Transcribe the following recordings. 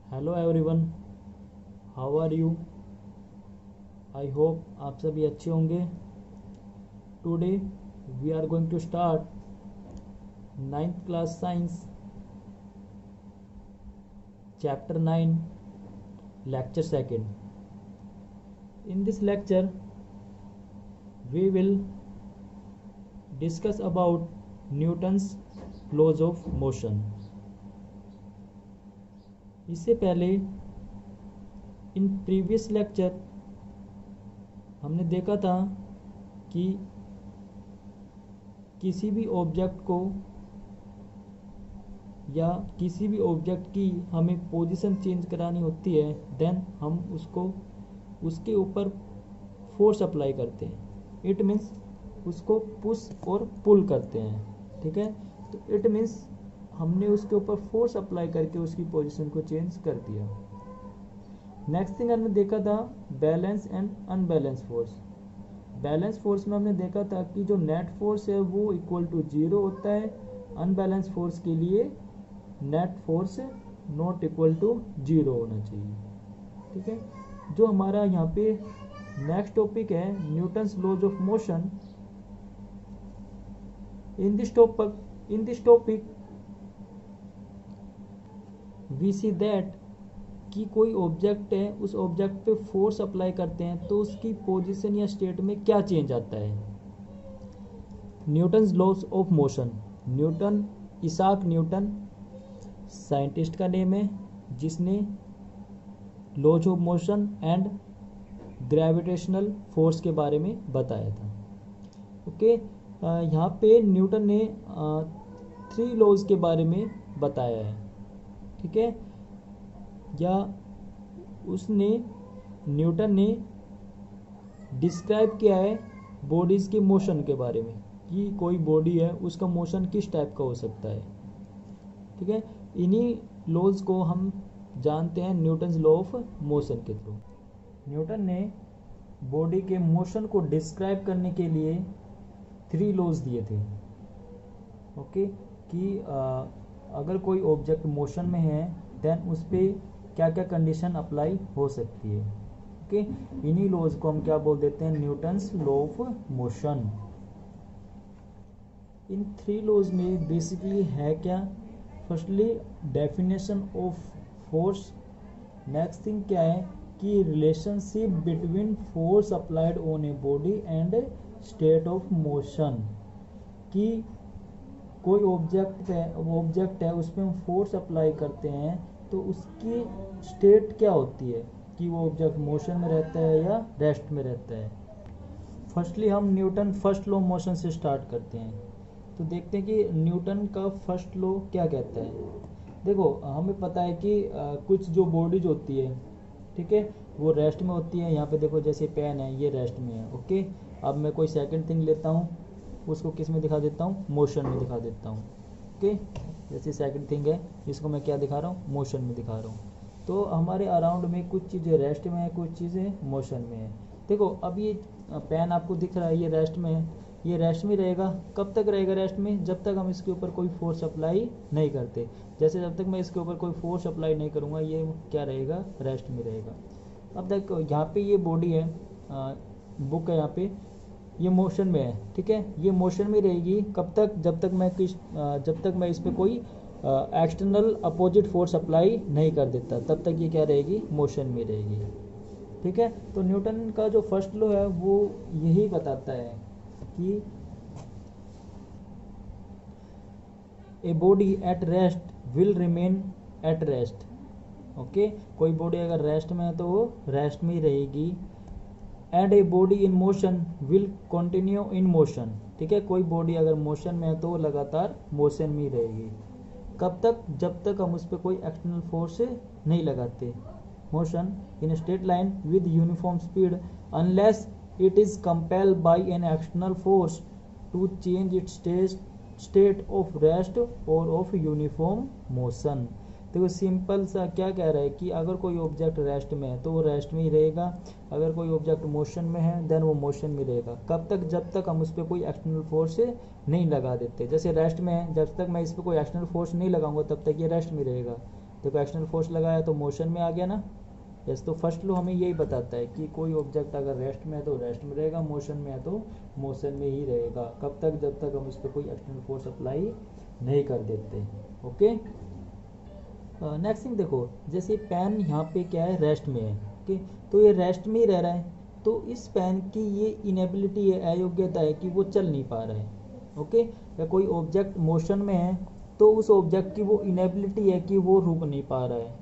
Hello everyone, how are you? I hope आप सभी अच्छे होंगे। Today we are going to start ninth class science chapter 9 lecture second. In this lecture we will discuss about Newton's laws of motion। इससे पहले in previous lecture हमने देखा था कि किसी भी ऑब्जेक्ट को या किसी भी ऑब्जेक्ट की हमें पोजीशन चेंज करानी होती है, देन हम उसको उसके ऊपर फोर्स अप्लाई करते हैं। इट मीन्स उसको पुश और पुल करते हैं, ठीक है। तो इट मीन्स हमने उसके ऊपर फोर्स अप्लाई करके उसकी पोजीशन को चेंज कर दिया। नेक्स्ट थिंग हमने देखा था balance and unbalance force. Balance force में हमने देखा था कि जो नेट फोर्स है वो इक्वल टू 0 होता है। अनबैलेंस फोर्स के लिए net force not equal to 0 होना चाहिए, ठीक है। जो हमारा यहाँ पे नेक्स्ट टॉपिक है Newton's laws of motion. In this topic we see that कि कोई ऑब्जेक्ट है, उस ऑब्जेक्ट पे फोर्स अप्लाई करते हैं तो उसकी पोजीशन या स्टेट में क्या चेंज आता है। Newton's laws of motion. Newton, Isaac Newton scientist का नेम है जिसने laws of motion and gravitational force के बारे में बताया था। ओके, यहाँ पे न्यूटन ने 3 लॉज के बारे में बताया है, ठीक है। या न्यूटन ने डिस्क्राइब किया है बॉडीज़ के मोशन के बारे में कि कोई बॉडी है उसका मोशन किस टाइप का हो सकता है, ठीक है। इन्हीं लॉज को हम जानते हैं न्यूटन्स लॉ ऑफ मोशन के थ्रू। न्यूटन ने बॉडी के मोशन को डिस्क्राइब करने के लिए 3 लॉज दिए थे, ओके। कि अगर कोई ऑब्जेक्ट मोशन में है देन उस पर क्या क्या कंडीशन अप्लाई हो सकती है, ओके। इन्हीं लॉज को हम क्या बोल देते हैं, न्यूटन्स लॉ ऑफ मोशन। इन 3 लॉज में बेसिकली है क्या, firstly definition of force. Next thing क्या है कि relationship between force applied on a body and state of motion. कि कोई ऑब्जेक्ट है उस पर हम फोर्स अप्लाई करते हैं तो उसकी स्टेट क्या होती है कि वो ऑब्जेक्ट मोशन में रहता है या रेस्ट में रहता है। फर्स्टली हम न्यूटन फर्स्ट लॉ मोशन से स्टार्ट करते हैं। तो देखते हैं कि न्यूटन का फर्स्ट लॉ क्या कहता है। देखो, हमें पता है कि कुछ जो बॉडीज होती है, ठीक है, वो रेस्ट में होती है। यहाँ पे देखो जैसे पेन है ये रेस्ट में है, ओके। अब मैं कोई सेकंड थिंग लेता हूँ, उसको किस में दिखा देता हूँ, मोशन में दिखा देता हूँ, ओके। जैसे सेकंड थिंग है इसको मैं क्या दिखा रहा हूँ, मोशन में दिखा रहा हूँ। तो हमारे अराउंड में कुछ चीज़ें रेस्ट में है, कुछ चीज़ें मोशन में है। देखो अब ये पेन आपको दिख रहा है ये रेस्ट में है, ये रेस्ट में रहेगा। कब तक रहेगा रेस्ट में, जब तक हम इसके ऊपर कोई फोर्स अप्लाई नहीं करते। जैसे जब तक मैं इसके ऊपर कोई फोर्स अप्लाई नहीं करूँगा ये क्या रहेगा, रेस्ट में रहेगा। अब देखो यहाँ पे ये बॉडी है, बुक है, यहाँ पे ये मोशन में है, ठीक है। ये मोशन में रहेगी कब तक, जब तक मैं इस पर कोई एक्सटर्नल अपोजिट फोर्स अप्लाई नहीं कर देता, तब तक ये क्या रहेगी, मोशन में रहेगी, ठीक है। तो न्यूटन का जो फर्स्ट लॉ है वो यही बताता है कि a body at rest will remain at rest, okay. कोई बॉडी अगर रेस्ट में है तो वो रेस्ट में ही रहेगी। And a body in motion will continue in motion, ठीक है। कोई बॉडी अगर मोशन में है तो वो लगातार मोशन में ही रहेगी। कब तक, जब तक हम उस पर कोई एक्सटर्नल फोर्स नहीं लगाते। Motion in straight line with uniform speed unless it is compelled by an external force to change its state of rest or of uniform motion। देखो सिंपल सा क्या कह रहा है कि अगर कोई ऑब्जेक्ट रेस्ट में है तो वो रेस्ट में ही रहेगा, अगर कोई ऑब्जेक्ट मोशन में है देन वो मोशन में रहेगा। कब तक, जब तक हम उस पर कोई एक्सटर्नल फोर्स नहीं लगा देते। जैसे रेस्ट में है, जब तक मैं इस पर कोई एक्सटर्नल फोर्स नहीं लगाऊंगा तब तक ये रेस्ट में रहेगा। देखो एक्सटर्नल फोर्स लगाया तो मोशन में आ गया ना। यस, तो फर्स्ट लॉ हमें यही बताता है कि कोई ऑब्जेक्ट अगर रेस्ट में है तो रेस्ट में रहेगा, मोशन में है तो मोशन में ही रहेगा। कब तक? जब तक हम इस पर कोई एक्सटर्नल फोर्स अप्लाई नहीं कर देते। ओके, नेक्स्ट थिंग देखो, जैसे पेन यहाँ पे क्या है, रेस्ट में है। ओके, तो ये रेस्ट में ही रह रहा है, तो इस पेन की ये इनेबिलिटी है, अयोग्यता है कि वो चल नहीं पा रहा है। ओके, या कोई ऑब्जेक्ट मोशन में है तो उस ऑब्जेक्ट की वो इनेबिलिटी है कि वो रुक नहीं पा रहा है।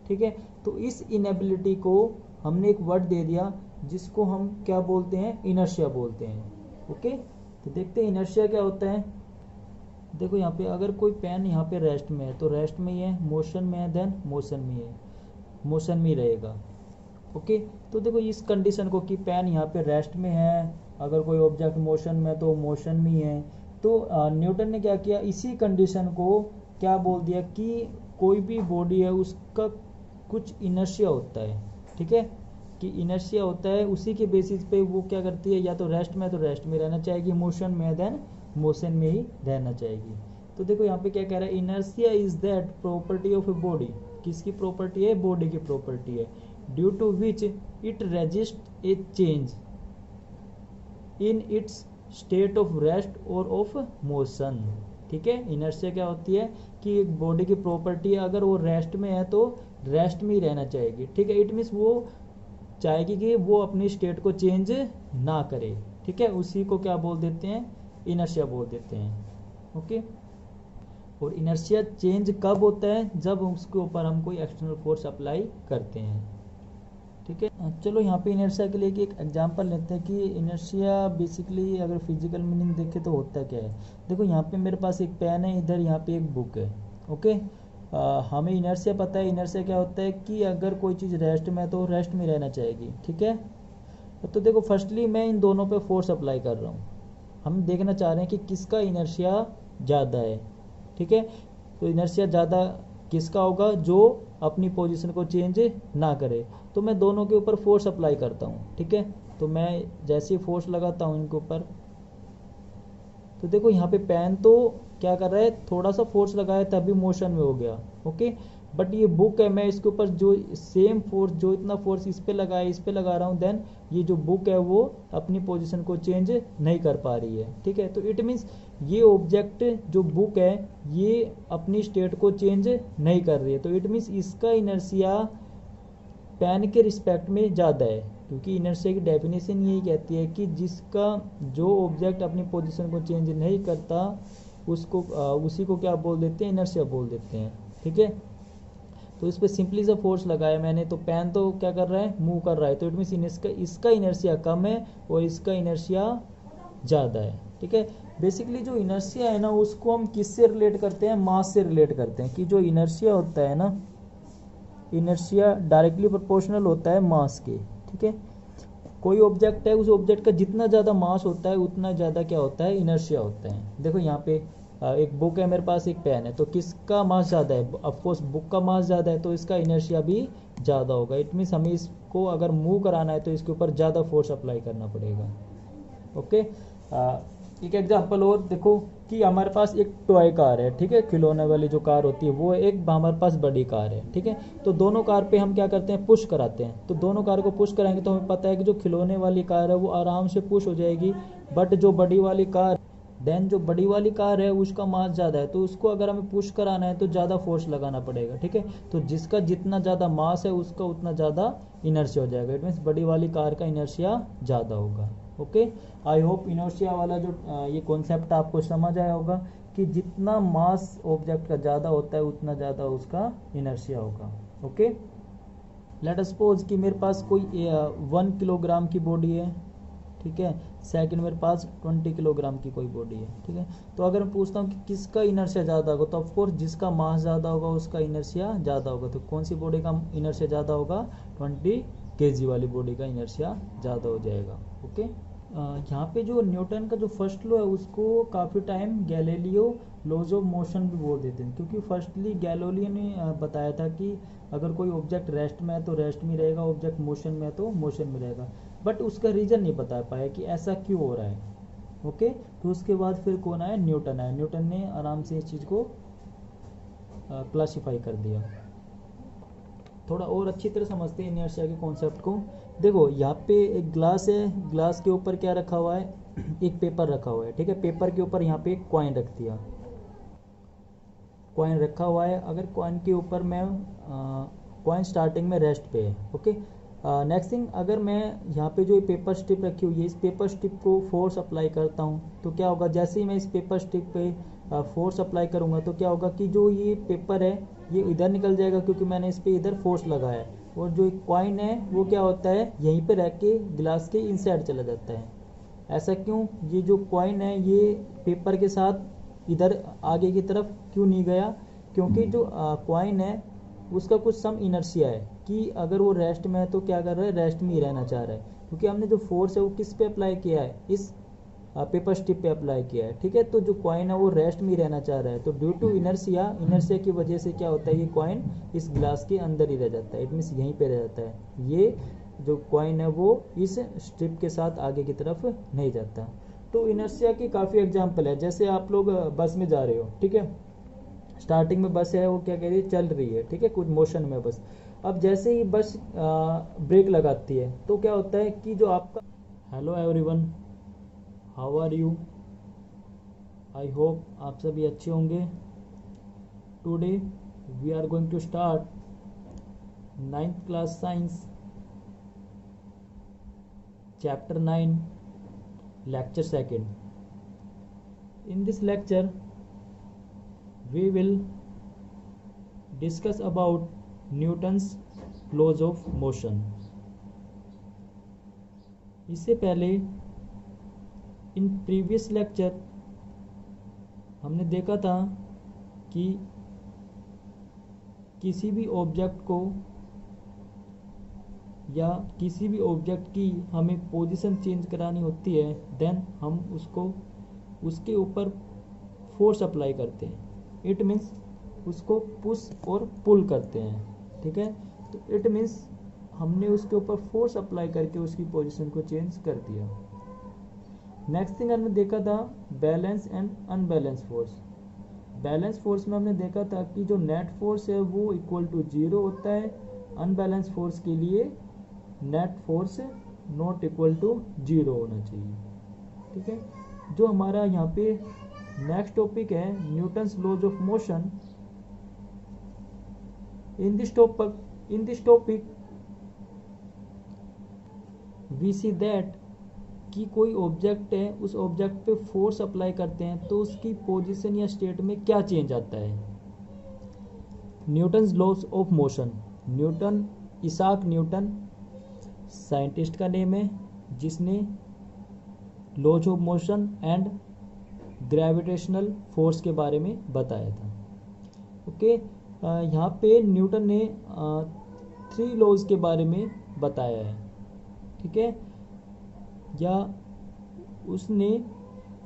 ठीक है, तो इस इनेबिलिटी को हमने एक वर्ड दे दिया जिसको हम क्या बोलते हैं, इनर्शिया बोलते हैं। ओके, तो देखते हैं इनर्शिया क्या होता है। देखो यहाँ पे अगर कोई पेन यहाँ पे रेस्ट में है तो रेस्ट में ही है, मोशन में है देन मोशन में है, मोशन में ही रहेगा। ओके, तो देखो इस कंडीशन को कि पेन यहाँ पे रेस्ट में है, अगर कोई ऑब्जेक्ट मोशन में है तो मोशन में ही है, तो न्यूटन ने क्या किया, इसी कंडीशन को क्या बोल दिया कि कोई भी बॉडी है उसका कुछ इनर्शिया होता है। ठीक है, कि इनर्शिया होता है, उसी के बेसिस पे वो क्या करती है, या तो रेस्ट में है तो रेस्ट में रहना चाहेगी, मोशन में है देन मोशन में ही रहना चाहेगी। तो देखो यहाँ पे क्या कह रहा है, inertia is that property of a body. किसकी प्रॉपर्टी है? बॉडी की प्रॉपर्टी है। Due to which it resist a change in its state of rest और ऑफ मोशन। ठीक है, इनर्शिया क्या होती है कि एक बॉडी की प्रॉपर्टी है, अगर वो रेस्ट में है तो रेस्ट में ही रहना चाहेगी। ठीक है, इट मीन्स वो चाहेगी कि वो अपनी स्टेट को चेंज ना करे। ठीक है, उसी को क्या बोल देते हैं, इनर्शिया बोल देते हैं। ओके, और इनर्शिया चेंज कब होता है? जब उसके ऊपर हम कोई एक्सटर्नल फोर्स अप्लाई करते हैं। ठीक है, चलो यहाँ पे इनर्शिया के लिए एक एग्जांपल लेते हैं कि इनर्शिया बेसिकली अगर फिजिकल मीनिंग देखें तो होता क्या है। देखो यहाँ पे मेरे पास एक पेन है, इधर यहाँ पे एक बुक है। ओके, हमें इनर्शिया पता है। इनर्शिया क्या होता है कि अगर कोई चीज़ रेस्ट में है तो रेस्ट में रहना चाहेगी। ठीक है, तो देखो फर्स्टली मैं इन दोनों पे फोर्स अप्लाई कर रहा हूँ। हम देखना चाह रहे हैं कि किसका इनर्शिया ज़्यादा है। ठीक है, तो इनर्शिया ज़्यादा किसका होगा? जो अपनी पोजीशन को चेंज ना करे। तो मैं दोनों के ऊपर फोर्स अप्लाई करता हूँ। ठीक है, तो मैं जैसे ही फोर्स लगाता हूँ इनके ऊपर, तो देखो यहाँ पे पेन तो क्या कर रहा है, थोड़ा सा फोर्स लगाया तभी मोशन में हो गया। ओके, बट ये बुक है, मैं इसके ऊपर जो सेम फोर्स, जो इतना फोर्स इस पे लगाया इस पे लगा रहा हूँ, देन ये जो बुक है वो अपनी पोजीशन को चेंज नहीं कर पा रही है। ठीक है, तो इट मीन्स ये ऑब्जेक्ट जो बुक है ये अपनी स्टेट को चेंज नहीं कर रही है, तो इट मीन्स इसका इनर्शिया पेन के रिस्पेक्ट में ज़्यादा है। क्योंकि इनर्शिया की डेफिनेशन यही कहती है कि जिसका जो ऑब्जेक्ट अपनी पोजीशन को चेंज नहीं करता उसको उसी को क्या बोल देते हैं, इनर्शिया बोल देते हैं। ठीक है, तो इस पर सिंपली सा फोर्स लगाया मैंने, तो पेन तो क्या कर रहा है, मूव कर रहा है, तो इट मीन्स इसका इनर्शिया कम है और इसका इनर्शिया ज़्यादा है। ठीक है, बेसिकली जो इनर्शिया है ना उसको हम किससे रिलेट करते हैं, मास से रिलेट करते हैं। कि जो इनर्शिया होता है ना, इनर्शिया डायरेक्टली प्रोपोर्शनल होता है मास के। ठीक है, कोई ऑब्जेक्ट है, उस ऑब्जेक्ट का जितना ज़्यादा मास होता है उतना ज़्यादा क्या होता है, इनर्शिया होता है। देखो यहाँ पे एक बुक है मेरे पास, एक पेन है, तो किसका मास ज़्यादा है? ऑफकोर्स बुक का मास ज़्यादा है, तो इसका इनर्शिया भी ज़्यादा होगा। इट मीन्स हमें इसको अगर मूव कराना है तो इसके ऊपर ज़्यादा फोर्स अप्लाई करना पड़ेगा। ओके, एक एग्जांपल और देखो कि हमारे पास एक टॉय कार है। ठीक है, खिलौने वाली जो कार होती है वो, एक हमारे पास बड़ी कार है। ठीक है, तो दोनों कार पे हम क्या करते हैं, पुश कराते हैं। तो दोनों कार को पुश कराएंगे तो हमें पता है कि जो खिलौने वाली कार है वो आराम से पुश हो जाएगी, बट जो बड़ी वाली कार, देन जो बड़ी वाली कार है उसका मास ज़्यादा है, तो उसको अगर हमें पुश कराना है तो ज़्यादा फोर्स लगाना पड़ेगा। ठीक है, तो जिसका जितना ज़्यादा मास है उसका उतना ज़्यादा इनर्शिया हो जाएगा। इट मीन्स बड़ी वाली कार का इनर्शिया ज़्यादा होगा। ओके, आई होप इनर्शिया वाला जो ये कॉन्सेप्ट आपको समझ आया होगा कि जितना मास ऑब्जेक्ट का ज़्यादा होता है उतना ज़्यादा उसका इनर्शिया होगा। ओके, लेट अस सपोज कि मेरे पास कोई 1 किलोग्राम की बॉडी है। ठीक है, सेकंड मेरे पास 20 किलोग्राम की कोई बॉडी है। ठीक है, तो अगर मैं पूछता हूँ कि किसका इनर्शिया ज़्यादा होगा, तो ऑफकोर्स जिसका मास ज़्यादा होगा उसका इनर्शिया ज़्यादा होगा। तो कौन सी बॉडी का इनर्शिया ज़्यादा होगा, 20 kg वाली बॉडी का इनर्शिया ज़्यादा हो जाएगा। ओके, यहाँ पे जो न्यूटन का जो फर्स्ट लॉ है उसको काफ़ी time Galileo laws of motion भी बोल देते हैं, क्योंकि फर्स्टली गैलीलियो ने बताया था कि अगर कोई ऑब्जेक्ट रेस्ट में है तो रेस्ट में रहेगा, ऑब्जेक्ट मोशन में है तो मोशन में रहेगा, बट उसका रीज़न नहीं बता पाया कि ऐसा क्यों हो रहा है। ओके, तो उसके बाद फिर कौन आया, न्यूटन आया। न्यूटन ने आराम से इस चीज़ को क्लासीफाई कर दिया। थोड़ा और अच्छी तरह समझते हैं इनर्शिया के कॉन्सेप्ट को। देखो यहाँ पे एक ग्लास है, ग्लास के ऊपर क्या रखा हुआ है, एक पेपर रखा हुआ है, ठीक है। पेपर के ऊपर यहाँ पे एक कॉइन रख दिया, कॉइन रखा हुआ है। अगर कॉइन के ऊपर मैं कॉइन स्टार्टिंग में रेस्ट पे है, ओके। नेक्स्ट थिंग, अगर मैं यहाँ पे जो पेपर स्ट्रिप रखी हुई है, इस पेपर स्ट्रिप को फोर्स अप्लाई करता हूँ तो क्या होगा, जैसे ही मैं इस पेपर स्ट्रिप पे फोर्स अप्लाई करूँगा तो क्या होगा कि जो ये पेपर है ये इधर निकल जाएगा, क्योंकि मैंने इस पे इधर फोर्स लगाया है। और जो कॉइन है वो क्या होता है, यहीं पे रह के गिलास के इनसाइड चला जाता है। ऐसा क्यों, ये जो कॉइन है ये पेपर के साथ इधर आगे की तरफ क्यों नहीं गया, क्योंकि जो कॉइन है उसका कुछ सम इनर्शिया है कि अगर वो रेस्ट में है तो क्या कर रहा है, रेस्ट में ही रहना चाह रहा है, क्योंकि हमने जो फोर्स है वो किस पे अप्लाई किया है, इस पेपर स्ट्रिप पे अप्लाई किया है, ठीक है। तो जो कॉइन है वो रेस्ट में ही रहना चाह रहा है, तो ड्यू टू इनर्शिया, इनर्शिया की वजह से क्या होता है, ये कॉइन इस ग्लास के अंदर ही रह जाता है, इट मीन्स यहीं पे रह जाता है। ये जो कॉइन है वो इस स्ट्रिप के साथ आगे की तरफ नहीं जाता। तो इनर्शिया की काफ़ी एग्जाम्पल है, जैसे आप लोग बस में जा रहे हो, ठीक है। स्टार्टिंग में बस है वो क्या कह रही है, चल रही है, ठीक है, कुछ मोशन में बस। अब जैसे ही बस ब्रेक लगाती है तो क्या होता है कि जो आपका, hello everyone, how are you, I hope आप सभी अच्छे होंगे। Today we are going to start 9th class science chapter 9 lecture 2nd. In this lecture we will discuss about Newton's laws of motion. इससे पहले इन प्रीवियस लेक्चर हमने देखा था कि किसी भी ऑब्जेक्ट को या किसी भी ऑब्जेक्ट की हमें पोजीशन चेंज करानी होती है, देन हम उसको उसके ऊपर फोर्स अप्लाई करते हैं। इट मीन्स उसको पुश और पुल करते हैं, ठीक है। तो इट मीन्स हमने उसके ऊपर फोर्स अप्लाई करके उसकी पोजीशन को चेंज कर दिया। नेक्स्ट थिंग हमने देखा था balance and unbalance force. Balance force में हमने देखा था कि जो नेट फोर्स है वो इक्वल टू 0 होता है, अनबैलेंस फोर्स के लिए net force not equal to 0 होना चाहिए, ठीक है। जो हमारा यहाँ पे नेक्स्ट टॉपिक है Newton's laws of motion. In this topic we see that कि कोई ऑब्जेक्ट है, उस ऑब्जेक्ट पे फोर्स अप्लाई करते हैं तो उसकी पोजीशन या स्टेट में क्या चेंज आता है। Newton's laws of motion, Newton, Isaac Newton scientist का नेम है जिसने laws of motion and gravitational force के बारे में बताया था, ओके। यहाँ पे न्यूटन ने 3 लॉज के बारे में बताया है, ठीक है। या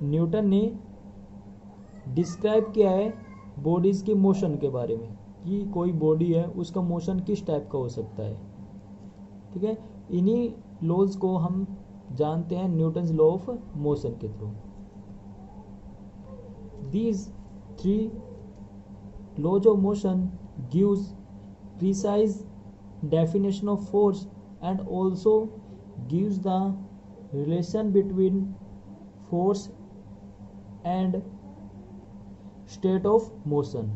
न्यूटन ने डिस्क्राइब किया है बॉडीज़ के मोशन के बारे में कि कोई बॉडी है उसका मोशन किस टाइप का हो सकता है, ठीक है। इन्हीं लॉज को हम जानते हैं न्यूटन्स लॉ ऑफ मोशन के थ्रू। These 3 laws of motion gives precise definition of force and also gives the relation between force and state of motion.